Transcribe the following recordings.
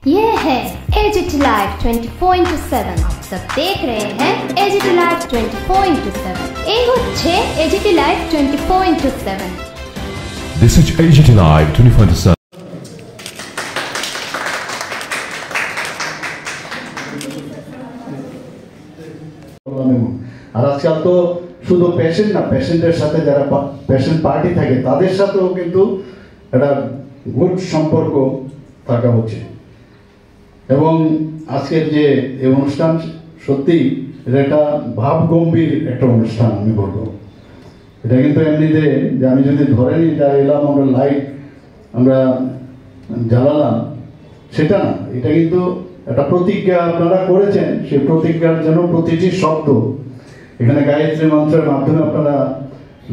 ये है AGT live 24/7। आप सब देख रहे हैं एजीटी लाइव 24/7। এই হচ্ছে AGT live 24/7। This is AGT Live 24/7. আর আজকাল তো শুধু পেশেন্ট না, পেশেন্টের সাথে যারা পেশেন্ট পার্টি থাকে তাদের সাথেও কিন্তু একটা গুড সম্পর্ক থাকা উচিত। এবং আজকের যে এই অনুষ্ঠান সত্যি এটা ভাব গম্ভীর একটা অনুষ্ঠান আমি বলবো। এটা কিন্তু এমনিতে যে আমি যদি ধরে নিই যা এলাম আমরা লাইট আমরা জ্বালালাম সেটা না, এটা কিন্তু একটা প্রতিজ্ঞা আপনারা করেছেন। সেই প্রতিজ্ঞার জন্য প্রতিটি শব্দ এখানে গায়ত্রী মন্ত্রের মাধ্যমে আপনারা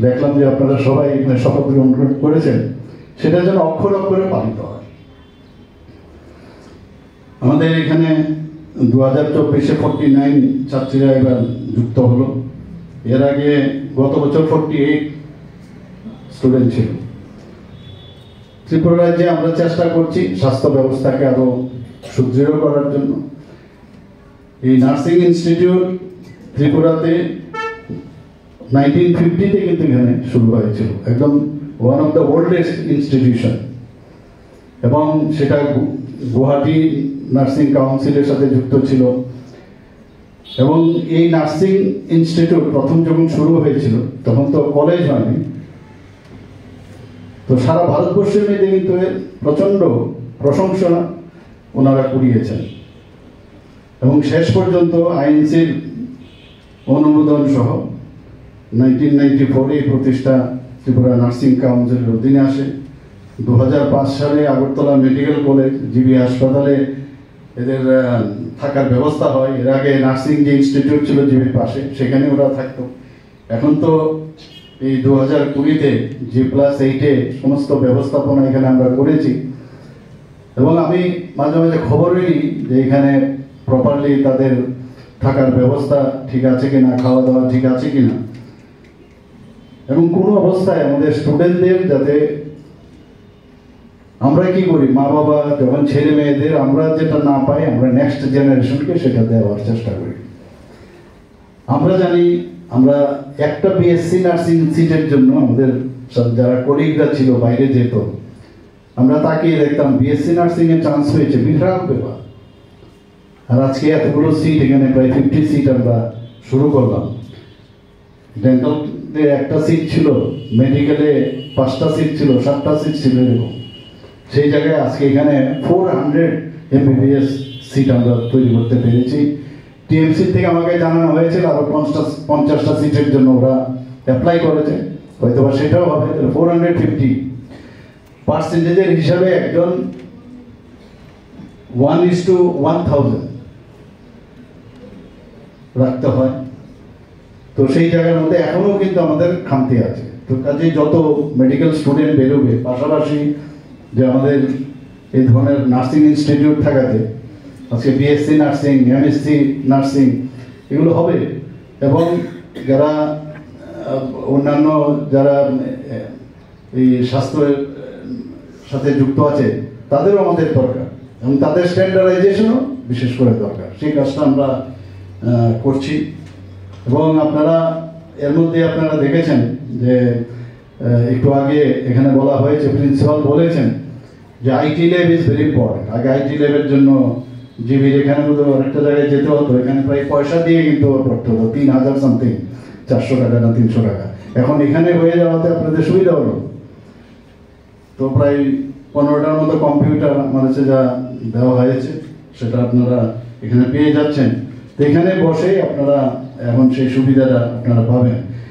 দেখলাম যে আপনারা সবাই এখানে শপথ গ্রহণ করেছেন, সেটা যেন অক্ষর অক্ষরে পালিত হয়। আমাদের এখানে 2024-এ 49 ছাত্রীরা এবার যুক্ত হলো। এর আগে গত বছর 48 স্টুডেন্ট ছিল। ত্রিপুরা রাজ্যে আমরা চেষ্টা করছি স্বাস্থ্য ব্যবস্থাকে আরো সুদৃঢ় করার জন্য। এই নার্সিং ইনস্টিটিউট ত্রিপুরাতে 1950-তে কিন্তু এখানে শুরু হয়েছিল, একদম one of the oldest institution. এবং সেটা গুয়াহাটি নার্সিং কাউন্সিলের সাথে যুক্ত ছিল। এবং এই নার্সিং ইনস্টিটিউট প্রথম যখন শুরু হয়েছিল তখন তো কলেজ হয়নি, তো সারা ভারতবর্ষের মধ্যে কিন্তু প্রচন্ড প্রশংসা ওনারা কুড়িয়েছেন। এবং শেষ পর্যন্ত আইএনসির অনুমোদন সহ 1994 এই প্রতিষ্ঠা ত্রিপুরা নার্সিং কাউন্সিলের অধীনে আসে। 2005 সালে আগরতলা মেডিকেল কলেজ জিবি হাসপাতালে এদের থাকার ব্যবস্থা হয়। এর আগে নার্সিং যে ইনস্টিটিউট ছিল জিবির পাশে সেখানে ওরা থাকতো। এখন তো এই 2020-তে G+8-এ সমস্ত ব্যবস্থাপনা এখানে আমরা করেছি। এবং আমি মাঝে মাঝে খবরই নিই যে এখানে প্রপারলি তাদের থাকার ব্যবস্থা ঠিক আছে কিনা, খাওয়া দাওয়া ঠিক আছে কিনা। এবং কোনো অবস্থায় আমাদের স্টুডেন্টদের যাতে আমরা কি করি, মা বাবা যখন ছেলে মেয়েদের আমরা যেটা না পাই আমরা নেক্সট জেনারেশনকে সেটা দেওয়ার চেষ্টা করি। আমরা জানি আমরা একটা বিএসসি নার্সিং সিটের জন্য আমাদের যারা কলিগরা ছিল বাইরে যেত, আমরা তাকিয়ে দেখতাম বিএসসি নার্সিং এর চান্স হয়েছে, বিশাল ব্যাপার। আর আজকে এতগুলো সিট, এখানে প্রায় 50 সিট আমরা শুরু করলাম। ডেন্টালে একটা সিট ছিল, মেডিকেলে 5টা সিট ছিল, 7টা সিট ছিল এরকম। সেই জায়গায় আজকে এখানে 400 MBBS সিট আমরা তৈরি করতে পেরেছি। টিএমসি থেকে আমাকে জানানো হয়েছিল আরো 50টা সিটের জন্য ওরা অ্যাপ্লাই করেছে, হয়তো বা সেটাও হবে। 450 পার্সেন্টেজের হিসাবে একজন 1:1000 রাখতে হয়। তো সেই জায়গার মধ্যে এখনো কিন্তু আমাদের খামতি আছে। তো কাজে যত মেডিকেল স্টুডেন্ট বেরোবে, পাশাপাশি যে আমাদের এই ধরনের নার্সিং ইনস্টিটিউট থাকাতে আজকে বিএসসি নার্সিং, এমএসসি নার্সিং এগুলো হবে। এবং যারা অন্যান্য যারা এই স্বাস্থ্যের সাথে যুক্ত আছে তাদেরও আমাদের দরকার, এবং তাদের স্ট্যান্ডার্ডাইজেশনও বিশেষ করে দরকার। সেই কাজটা আমরা করছি। এবং আপনারা এর মধ্যে আপনারা দেখেছেন যে একটু আগে এখানে বলা হয়েছে, প্রিন্সিপাল বলেছেন যে IT lab is very important. আগে আইটি ল্যাবের জন্য জিবির এখানে মধ্যে অনেকটা জায়গায় যেতে হতো, এখানে প্রায় পয়সা দিয়ে কিন্তু করতে হতো, 3000 সামথিং, 400 টাকা না 300 টাকা। এখন এখানে হয়ে যাওয়াতে আপনাদের সুবিধা হলো। তো প্রায় 15টার মতো কম্পিউটার আমার কাছে যা দেওয়া হয়েছে সেটা আপনারা এখানে পেয়ে যাচ্ছেন। তো এখানে বসেই আপনারা এখন সেই সুবিধাটা আপনারা পাবেন।